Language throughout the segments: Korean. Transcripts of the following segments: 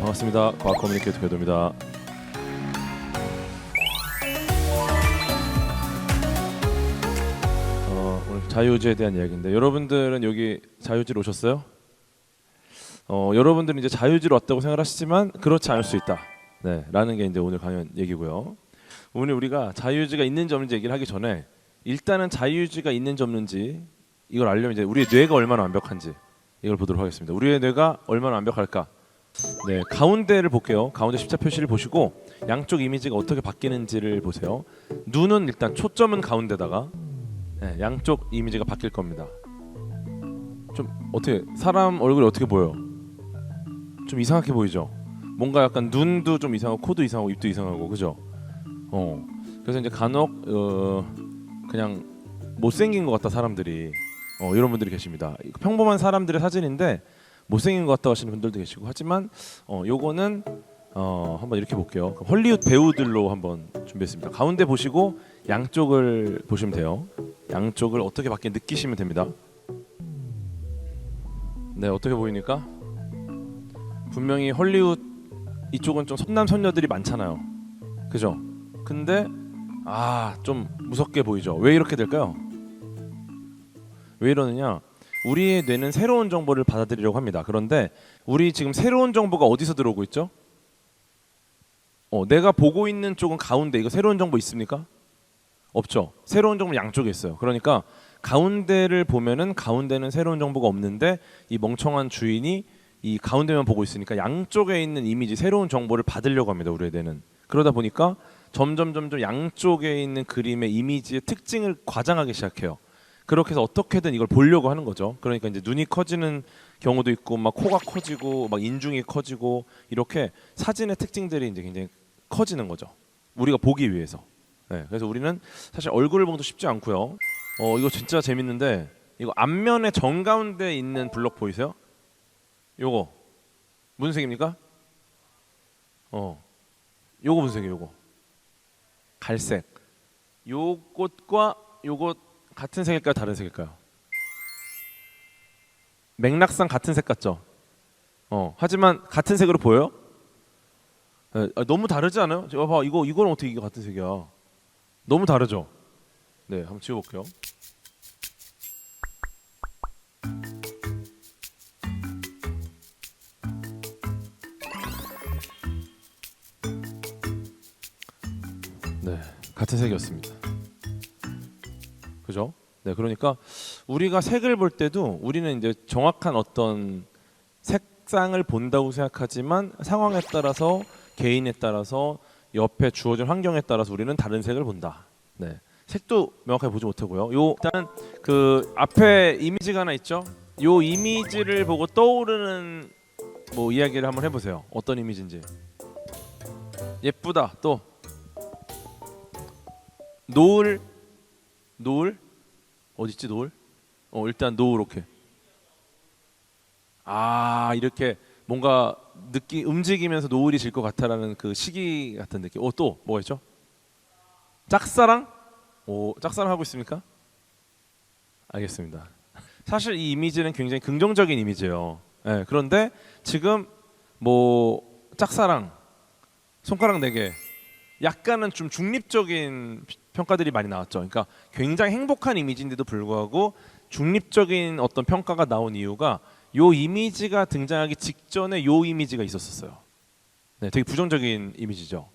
반갑습니다. 과학 커뮤니케이터 궤도입니다. 오늘 자유주의에 대한 이야기인데 여러분들은 여기 자유주의로 오셨어요? 여러분들은 이제 자유주의로 왔다고 생각하시지만 그렇지 않을 수 있다. 네, 라는 게 이제 오늘 강연 얘기고요. 오늘 우리가 자유주의가 있는지 없는지 얘기를 하기 전에 일단은 자유주의가 있는지 없는지 이걸 알려면 이제 우리의 뇌가 얼마나 완벽한지 이걸 보도록 하겠습니다. 우리의 뇌가 얼마나 완벽할까? 네, 가운데를 볼게요. 가운데 십자 표시를 보시고 양쪽 이미지가 어떻게 바뀌는지를 보세요. 눈은 일단 초점은 가운데다가 양쪽 이미지가 바뀔 겁니다. 좀 어떻게 사람 얼굴이 어떻게 보여요? 좀 이상하게 보이죠? 뭔가 약간 눈도 좀 이상하고 코도 이상하고 입도 이상하고 그죠? 그래서 이제 간혹 그냥 못생긴 것 같다 사람들이 이런 분들이 계십니다. 평범한 사람들의 사진인데 못생긴 것 같다 하시는 분들도 계시고 하지만 요거는 한번 이렇게 볼게요. 헐리우드 배우들로 한번 준비했습니다. 가운데 보시고 양쪽을 보시면 돼요. 양쪽을 어떻게 바뀌 느끼시면 됩니다. 네, 어떻게 보이니까? 분명히 헐리우드 이쪽은 좀 선남선녀들이 많잖아요. 그죠? 근데 좀 무섭게 보이죠. 왜 이렇게 될까요? 왜 이러느냐? 우리의 뇌는 새로운 정보를 받아들이려고 합니다. 그런데 우리 지금 새로운 정보가 어디서 들어오고 있죠? 내가 보고 있는 쪽은 가운데. 이거 새로운 정보 있습니까? 없죠. 새로운 정보는 양쪽에 있어요. 그러니까 가운데를 보면은 가운데는 새로운 정보가 없는데 이 멍청한 주인이 이 가운데만 보고 있으니까 양쪽에 있는 이미지, 새로운 정보를 받으려고 합니다. 우리의 뇌는. 그러다 보니까 점점 양쪽에 있는 그림의 이미지의 특징을 과장하기 시작해요. 그렇게 해서 어떻게든 이걸 보려고 하는 거죠. 그러니까 이제 눈이 커지는 경우도 있고, 막 코가 커지고, 막 인중이 커지고 이렇게 사진의 특징들이 이제 굉장히 커지는 거죠. 우리가 보기 위해서. 네, 그래서 우리는 사실 얼굴을 보는 것도 쉽지 않고요. 이거 진짜 재밌는데 이거 앞면의 정가운데 있는 블록 보이세요? 요거 무슨 색입니까? 요거 무슨 색이에요? 요거 갈색. 요것과 요것 같은 색일까요? 다른 색일까요? 맥락상 같은 색 같죠? 하지만 같은 색으로 보여요? 너무 다르지 않아요? 봐, 이거는 어떻게 이게 같은 색이야? 너무 다르죠? 네, 한번 지워볼게요. 네, 같은 색이었습니다. 그죠? 네, 그러니까 우리가 색을 볼 때도 우리는 이제 정확한 어떤 색상을 본다고 생각하지만 상황에 따라서 개인에 따라서 옆에 주어진 환경에 따라서 우리는 다른 색을 본다. 네, 색도 명확하게 보지 못하고요. 일단 그 앞에 이미지가 하나 있죠. 요 이미지를 보고 떠오르는 뭐 이야기를 한번 해보세요. 어떤 이미지인지. 예쁘다. 또 노을 어디 있지 노을? 일단 노을 이렇게. 이렇게 뭔가 움직이면서 노을이 질 것 같다라는 그 시기 같은 느낌. 또 뭐가 있죠? 짝사랑? 짝사랑 하고 있습니까? 알겠습니다. 사실 이 이미지는 굉장히 긍정적인 이미지예요. 네, 그런데 지금 뭐 짝사랑, 손가락 4개, 약간은 좀 중립적인 평가들이 많이 나왔죠. 그러니까 굉장히 행복한 이미지인데도 불구하고 중립적인 어떤 평가가 나온 이유가 요 이미지가 등장하기 직전에 요 이미지가 있었어요. 네, 되게 부정적인 이미지죠.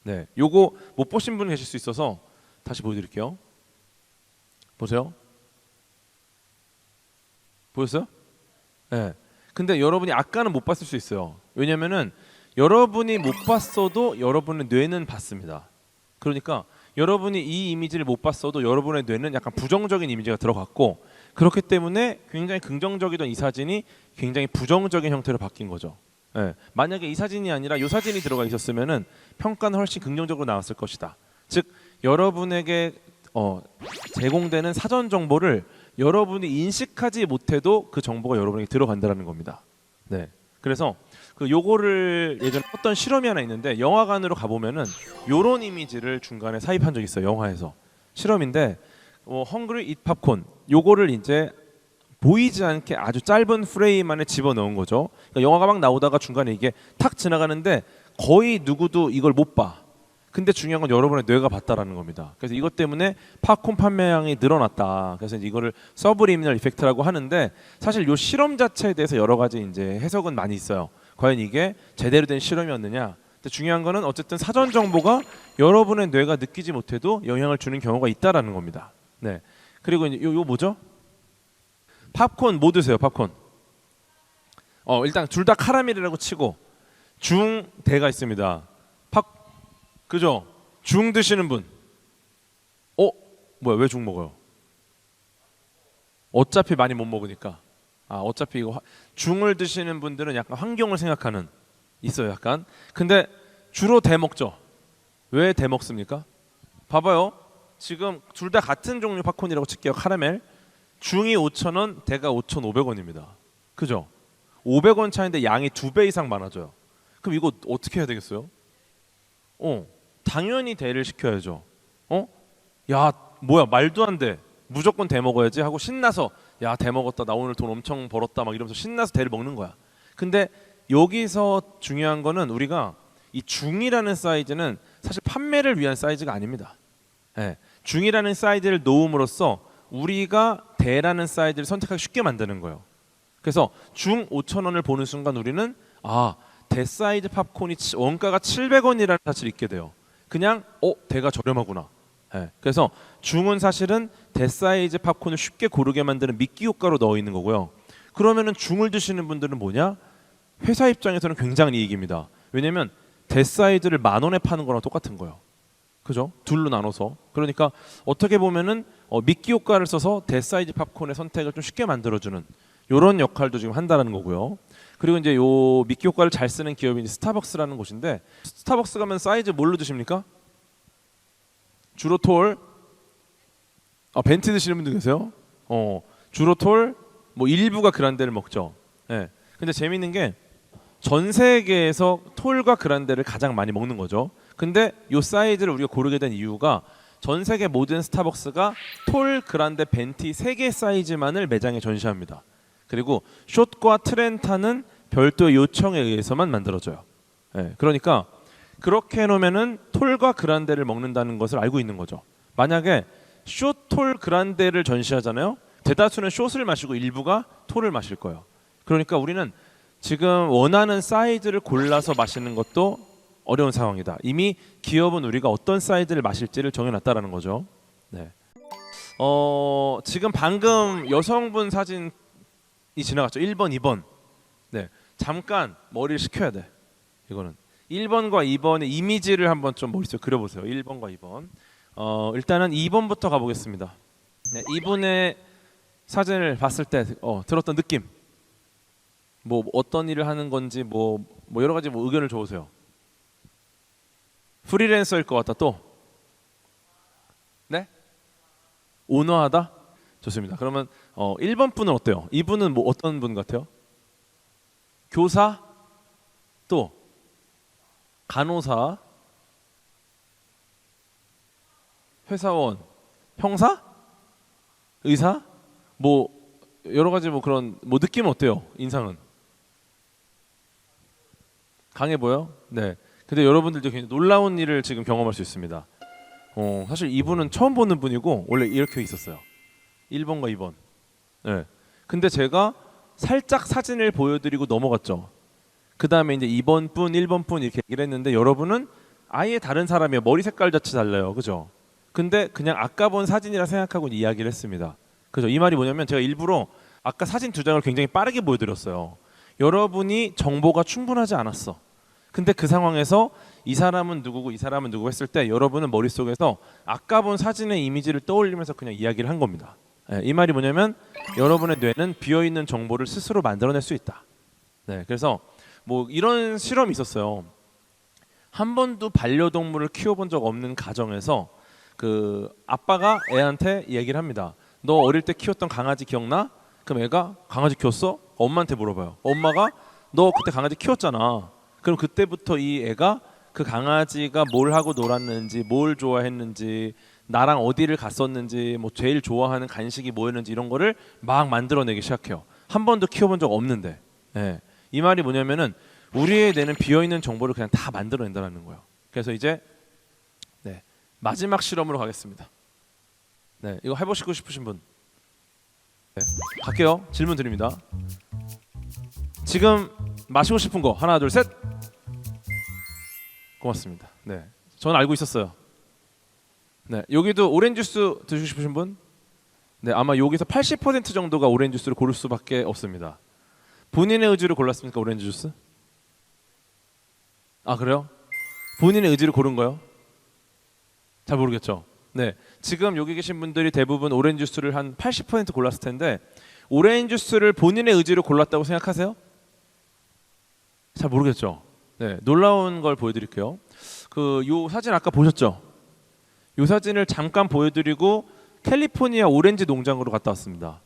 네, 요거 못 보신 분 계실 수 있어서 다시 보여드릴게요. 보세요. 보였어요? 네. 근데 여러분이 아까는 못 봤을 수 있어요. 왜냐면은 여러분이 못 봤어도 여러분의 뇌는 봤습니다. 그러니까 여러분이 이 이미지를 못 봤어도 여러분의 뇌는 약간 부정적인 이미지가 들어갔고, 그렇기 때문에 굉장히 긍정적이던 이 사진이 굉장히 부정적인 형태로 바뀐 거죠. 만약에 이 사진이 아니라 이 사진이 들어가 있었으면은 평가는 훨씬 긍정적으로 나왔을 것이다. 즉 여러분에게 제공되는 사전 정보를 여러분이 인식하지 못해도 그 정보가 여러분에게 들어간다는 겁니다. 네. 그래서 요거를 예전에 어떤 실험이 하나 있는데 영화관으로 가보면은 요런 이미지를 중간에 삽입한 적이 있어요. 영화에서 실험인데 헝그리 잇 팝콘 요거를 이제 보이지 않게 아주 짧은 프레임 안에 집어넣은 거죠. 그러니까 영화가 막 나오다가 중간에 이게 탁 지나가는데 거의 누구도 이걸 못 봐. 근데 중요한 건 여러분의 뇌가 봤다라는 겁니다. 그래서 이것 때문에 팝콘 판매량이 늘어났다. 그래서 이거를 서브리미널 이펙트라고 하는데 사실 이 실험 자체에 대해서 여러 가지 이제 해석은 많이 있어요. 과연 이게 제대로 된 실험이었느냐? 근데 중요한 거는 어쨌든 사전 정보가 여러분의 뇌가 느끼지 못해도 영향을 주는 경우가 있다라는 겁니다. 네. 그리고 이제 요 뭐죠? 팝콘 뭐 드세요? 팝콘. 일단 둘 다 카라멜이라고 치고 중대가 있습니다. 그죠? 중 드시는 분. 뭐야? 왜 중 먹어요? 어차피 많이 못 먹으니까. 어차피 이거 중을 드시는 분들은 약간 환경을 생각하는 있어요, 약간. 근데 주로 대 먹죠. 왜 대 먹습니까? 봐봐요. 지금 둘 다 같은 종류 팝콘이라고 칠게요. 카라멜. 중이 5,000원, 대가 5,500원입니다. 그죠? 500원 차인데 양이 2배 이상 많아져요. 그럼 이거 어떻게 해야 되겠어요? 당연히 대를 시켜야죠. 야, 뭐야, 말도 안 돼. 무조건 대 먹어야지 하고 신나서 야, 대 먹었다. 나 오늘 돈 엄청 벌었다. 막 이러면서 신나서 대를 먹는 거야. 근데 여기서 중요한 거는 우리가 이 중이라는 사이즈는 사실 판매를 위한 사이즈가 아닙니다. 네. 중이라는 사이즈를 놓음으로써 우리가 대라는 사이즈를 선택하기 쉽게 만드는 거예요. 그래서 중 5,000원을 보는 순간 우리는 대 사이즈 팝콘이 원가가 700원이라는 사실을 잊게 돼요. 그냥 대가 저렴하구나. 네. 그래서 중은 사실은 대 사이즈 팝콘을 쉽게 고르게 만드는 미끼 효과로 넣어 있는 거고요. 그러면은 중을 드시는 분들은 뭐냐? 회사 입장에서는 굉장히 이익입니다. 왜냐면 대 사이즈를 10,000원에 파는 거랑 똑같은 거예요. 그죠? 둘로 나눠서. 그러니까 어떻게 보면은 미끼 효과를 써서 대 사이즈 팝콘의 선택을 좀 쉽게 만들어주는 이런 역할도 지금 한다는 거고요. 그리고 이제 요 미끼 효과를 잘 쓰는 기업이 스타벅스라는 곳인데 스타벅스 가면 사이즈 뭘로 드십니까? 주로 톨, 벤티 드시는 분들 계세요? 주로 톨, 뭐 일부가 그란데를 먹죠. 네. 근데 재밌는 게 전 세계에서 톨과 그란데를 가장 많이 먹는 거죠. 근데 요 사이즈를 우리가 고르게 된 이유가 전 세계 모든 스타벅스가 톨, 그란데, 벤티 3개 사이즈만을 매장에 전시합니다. 그리고 숏과 트렌타는 별도의 요청에 의해서만 만들어져요. 네. 그러니까 그렇게 해놓으면은 톨과 그란데를 먹는다는 것을 알고 있는 거죠. 만약에 숏, 톨, 그란데를 전시하잖아요. 대다수는 숏을 마시고 일부가 톨을 마실 거예요. 그러니까 우리는 지금 원하는 사이즈를 골라서 마시는 것도 어려운 상황이다. 이미 기업은 우리가 어떤 사이즈를 마실지를 정해놨다라는 거죠. 네. 지금 방금 여성분 사진이 지나갔죠. 1번, 2번. 네. 잠깐 머리를 식혀야 돼. 이거는 1번과 2번의 이미지를 한번 좀 머릿속에 그려보세요. 1번과 2번. 일단은 2번부터 가보겠습니다. 네, 이분의 사진을 봤을 때 들었던 느낌. 뭐 어떤 일을 하는 건지 뭐 여러 가지 의견을 줘보세요. 프리랜서일 것 같다. 또 네? 온화하다? 좋습니다. 그러면 1번 분은 어때요? 이분은 뭐 어떤 분 같아요? 교사? 또 간호사? 회사원? 형사? 의사? 뭐 여러 가지 뭐 그런 뭐 느낌은 어때요? 인상은? 강해 보여? 네. 근데 여러분들도 굉장히 놀라운 일을 지금 경험할 수 있습니다. 사실 이분은 처음 보는 분이고 원래 이렇게 있었어요. 1번과 2번. 네. 근데 제가 살짝 사진을 보여드리고 넘어갔죠. 그 다음에 이제 2번 분, 1번 분 이렇게 얘기를 했는데 여러분은 아예 다른 사람이에요. 머리 색깔 자체 달라요. 그죠? 근데 그냥 아까 본 사진이라 생각하고 이야기를 했습니다. 그죠? 이 말이 뭐냐면 제가 일부러 아까 사진 2장을 굉장히 빠르게 보여드렸어요. 여러분이 정보가 충분하지 않았어. 근데 그 상황에서 이 사람은 누구고 이 사람은 누구고 했을 때 여러분은 머릿속에서 아까 본 사진의 이미지를 떠올리면서 그냥 이야기를 한 겁니다. 네, 이 말이 뭐냐면 여러분의 뇌는 비어있는 정보를 스스로 만들어낼 수 있다. 네, 그래서 뭐 이런 실험이 있었어요. 한 번도 반려동물을 키워본 적 없는 가정에서 그 아빠가 애한테 얘기를 합니다. 너 어릴 때 키웠던 강아지 기억나? 그럼 애가 강아지 키웠어? 엄마한테 물어봐요. 엄마가 너 그때 강아지 키웠잖아. 그럼 그때부터 이 애가 그 강아지가 뭘 하고 놀았는지, 뭘 좋아했는지, 나랑 어디를 갔었는지, 뭐 제일 좋아하는 간식이 뭐였는지 이런 거를 막 만들어내기 시작해요. 한 번도 키워본 적 없는데. 예. 이 말이 뭐냐면은 우리의 뇌는 비어있는 정보를 그냥 다 만들어낸다는 거예요. 그래서 이제 네, 마지막 실험으로 가겠습니다. 네, 이거 해보시고 싶으신 분? 네, 갈게요. 질문 드립니다. 지금 마시고 싶은 거 하나 둘 셋. 고맙습니다. 네, 저는 알고 있었어요. 네, 여기도 오렌지 주스 드시고 싶으신 분? 네, 아마 여기서 80% 정도가 오렌지 주스를 고를 수밖에 없습니다. 본인의 의지로 골랐습니까, 오렌지 주스? 아, 그래요? 본인의 의지로 고른 거요? 잘 모르겠죠. 네, 지금 여기 계신 분들이 대부분 오렌지 주스를 한 80% 골랐을 텐데 오렌지 주스를 본인의 의지로 골랐다고 생각하세요? 잘 모르겠죠. 네, 놀라운 걸 보여드릴게요. 요 사진 아까 보셨죠? 요 사진을 잠깐 보여드리고 캘리포니아 오렌지 농장으로 갔다 왔습니다.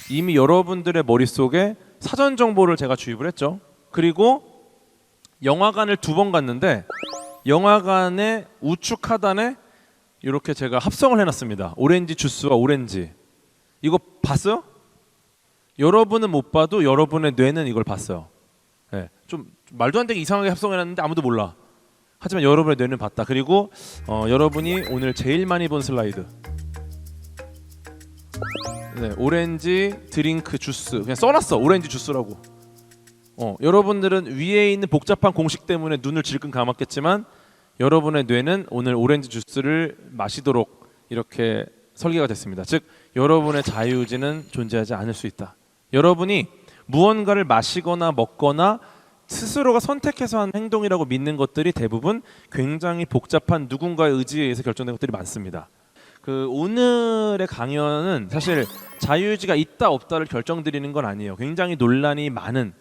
이미 여러분들의 머릿속에 사전 정보를 제가 주입을 했죠. 그리고 영화관을 2번 갔는데 영화관의 우측 하단에 이렇게 제가 합성을 해놨습니다. 오렌지 주스와 오렌지. 이거 봤어요? 여러분은 못 봐도 여러분의 뇌는 이걸 봤어요. 네, 좀 말도 안 되게 이상하게 합성해놨는데 아무도 몰라. 하지만 여러분의 뇌는 봤다. 그리고 여러분이 오늘 제일 많이 본 슬라이드. 네, 오렌지 드링크 주스. 그냥 써놨어. 오렌지 주스라고. 여러분들은 위에 있는 복잡한 공식 때문에 눈을 질끈 감았겠지만 여러분의 뇌는 오늘 오렌지 주스를 마시도록 이렇게 설계가 됐습니다. 즉 여러분의 자유의지는 존재하지 않을 수 있다. 여러분이 무언가를 마시거나 먹거나 스스로가 선택해서 한 행동이라고 믿는 것들이 대부분 굉장히 복잡한 누군가의 의지에 의해서 결정된 것들이 많습니다. 오늘의 강연은 사실 자유의지가 있다 없다를 결정드리는 건 아니에요. 굉장히 논란이 많은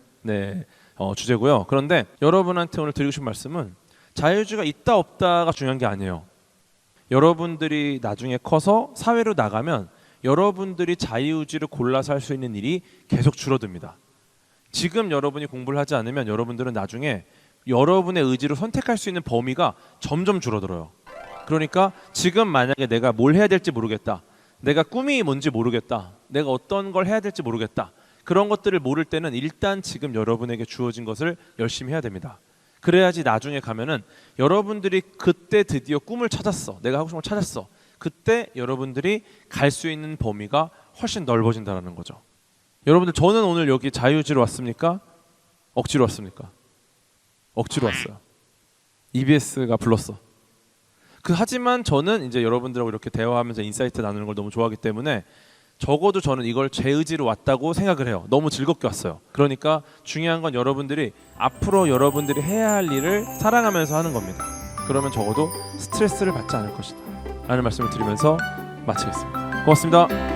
주제고요. 그런데 여러분한테 오늘 드리고 싶은 말씀은 자유의지가 있다 없다가 중요한 게 아니에요. 여러분들이 나중에 커서 사회로 나가면 여러분들이 자유의지를 골라서 할 수 있는 일이 계속 줄어듭니다. 지금 여러분이 공부를 하지 않으면 여러분들은 나중에 여러분의 의지로 선택할 수 있는 범위가 점점 줄어들어요. 그러니까 지금 만약에 내가 뭘 해야 될지 모르겠다, 내가 꿈이 뭔지 모르겠다, 내가 어떤 걸 해야 될지 모르겠다, 그런 것들을 모를 때는 일단 지금 여러분에게 주어진 것을 열심히 해야 됩니다. 그래야지 나중에 가면은 여러분들이 그때 드디어 꿈을 찾았어, 내가 하고 싶은 걸 찾았어, 그때 여러분들이 갈 수 있는 범위가 훨씬 넓어진다는 거죠. 여러분들, 저는 오늘 여기 자유의지로 왔습니까? 억지로 왔습니까? 억지로 왔어요. EBS가 불렀어. 하지만 저는 이제 여러분들하고 이렇게 대화하면서 인사이트 나누는 걸 너무 좋아하기 때문에 적어도 저는 이걸 제 의지로 왔다고 생각을 해요. 너무 즐겁게 왔어요. 그러니까 중요한 건 여러분들이 앞으로 여러분들이 해야 할 일을 사랑하면서 하는 겁니다. 그러면 적어도 스트레스를 받지 않을 것이다 라는 말씀을 드리면서 마치겠습니다. 고맙습니다.